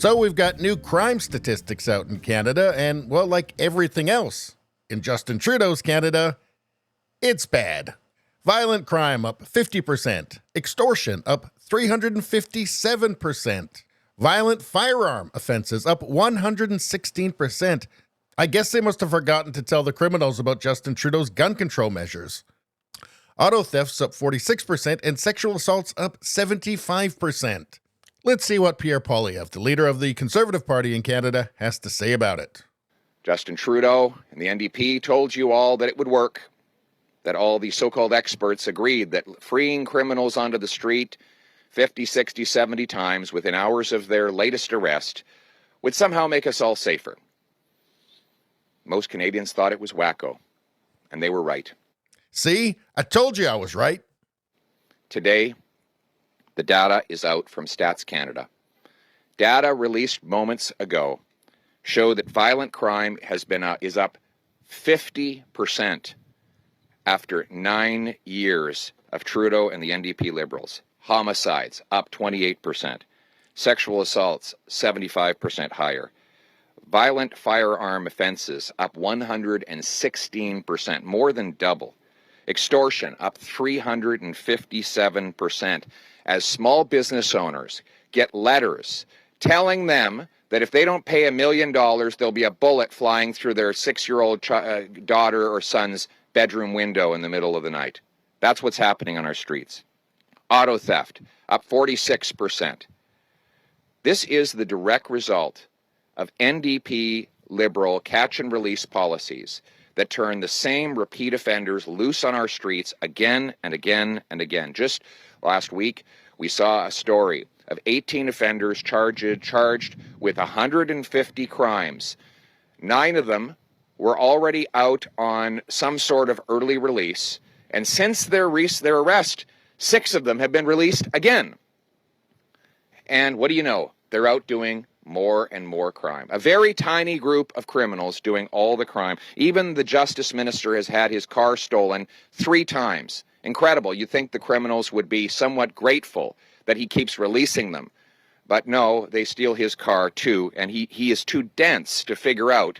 So we've got new crime statistics out in Canada, and, well, like everything else in Justin Trudeau's Canada, it's bad. Violent crime up 50%, extortion up 357%, violent firearm offenses up 116%. I guess they must have forgotten to tell the criminals about Justin Trudeau's gun control measures. Auto thefts up 46% and sexual assaults up 75%. Let's see what Pierre Poilievre, the leader of the Conservative Party in Canada, has to say about it. Justin Trudeau and the NDP told you all that it would work, that all the so-called experts agreed that freeing criminals onto the street 50, 60, 70 times within hours of their latest arrest would somehow make us all safer. Most Canadians thought it was wacko, and they were right. See? I told you I was right. Today, the data is out from Stats Canada. Data released moments ago show that violent crime is up 50% after 9 years of Trudeau and the NDP Liberals. Homicides up 28%. Sexual assaults 75% higher. Violent firearm offenses up 116%, more than double. Extortion up 357%, as small business owners get letters telling them that if they don't pay $1 million, there'll be a bullet flying through their 6-year-old daughter or son's bedroom window in the middle of the night. That's what's happening on our streets. Auto theft up 46%. This is the direct result of NDP Liberal catch and release policies that turn the same repeat offenders loose on our streets again and again and again. Just last week, we saw a story of 18 offenders charged with 150 crimes. 9 of them were already out on some sort of early release, and since their arrest, 6 of them have been released again. And what do you know? They're out doing more and more crime. A very tiny group of criminals doing all the crime. Even the Justice Minister has had his car stolen 3 times. Incredible. You'd think the criminals would be somewhat grateful that he keeps releasing them. But no, they steal his car too, and he is too dense to figure out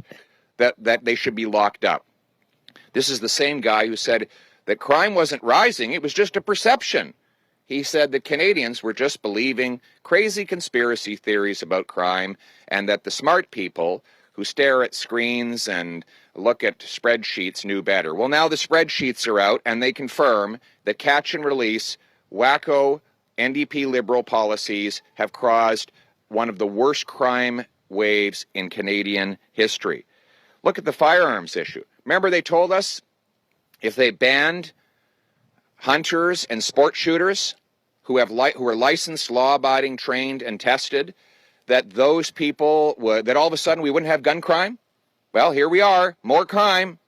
that they should be locked up. This is the same guy who said that crime wasn't rising, it was just a perception. He said that Canadians were just believing crazy conspiracy theories about crime, and that the smart people who stare at screens and look at spreadsheets knew better. Well, now the spreadsheets are out, and they confirm that catch and release, wacko NDP Liberal policies have caused one of the worst crime waves in Canadian history. Look at the firearms issue. Remember they told us if they banned hunters and sport shooters who are licensed, law-abiding, trained, and tested, that those people that all of a sudden we wouldn't have gun crime? Well, here we are, more crime.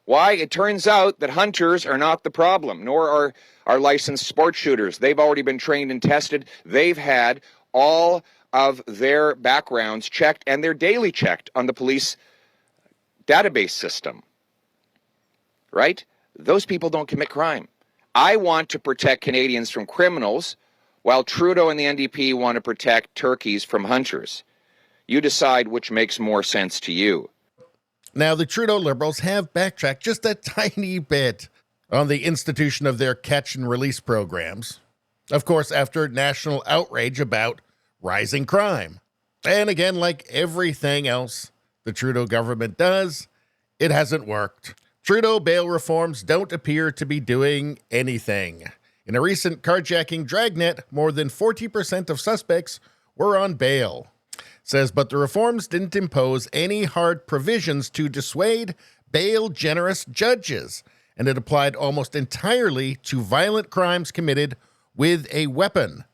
Why? It turns out that hunters are not the problem, nor are licensed sport shooters. They've already been trained and tested. They've had all of their backgrounds checked, and they're daily checked on the police database system. Right? Those people don't commit crime. I want to protect Canadians from criminals, while Trudeau and the NDP want to protect turkeys from hunters. You decide which makes more sense to you. Now, the Trudeau Liberals have backtracked just a tiny bit on the institution of their catch and release programs. Of course, after national outrage about rising crime. And again, like everything else the Trudeau government does, it hasn't worked. Trudeau bail reforms don't appear to be doing anything. In a recent carjacking dragnet, more than 40% of suspects were on bail. Says, but the reforms didn't impose any hard provisions to dissuade bail-generous judges, and it applied almost entirely to violent crimes committed with a weapon.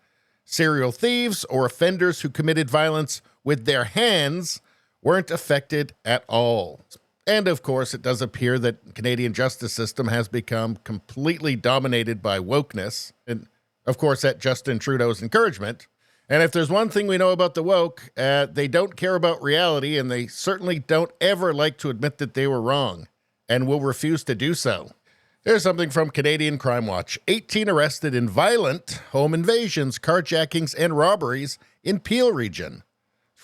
Serial thieves or offenders who committed violence with their hands weren't affected at all. And of course, it does appear that the Canadian justice system has become completely dominated by wokeness, and of course at Justin Trudeau's encouragement. And if there's one thing we know about the woke, they don't care about reality, and they certainly don't ever like to admit that they were wrong, and will refuse to do so. There's something from Canadian Crime Watch. 18 arrested in violent home invasions, carjackings, and robberies in Peel region.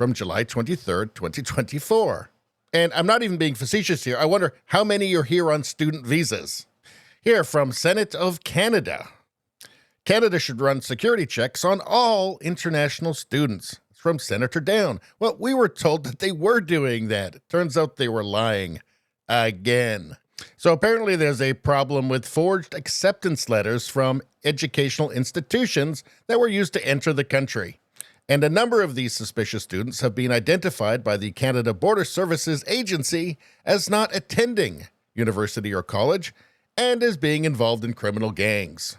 from July 23rd, 2024. And I'm not even being facetious here. I wonder how many are here on student visas. Here from Senate of Canada. Canada should run security checks on all international students. It's from Senator Down. Well, we were told that they were doing that. It turns out they were lying again. So apparently there's a problem with forged acceptance letters from educational institutions that were used to enter the country. And a number of these suspicious students have been identified by the Canada Border Services Agency as not attending university or college and as being involved in criminal gangs.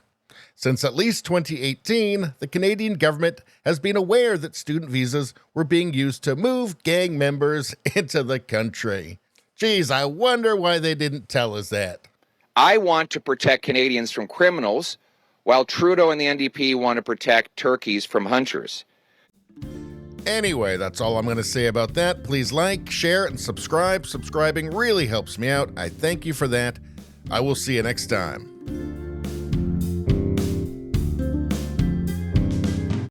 Since at least 2018, the Canadian government has been aware that student visas were being used to move gang members into the country. Geez, I wonder why they didn't tell us that. I want to protect Canadians from criminals, while Trudeau and the NDP want to protect turkeys from hunters. Anyway, that's all I'm going to say about that. Please like, share, and subscribe. Subscribing really helps me out. I thank you for that. I will see you next time.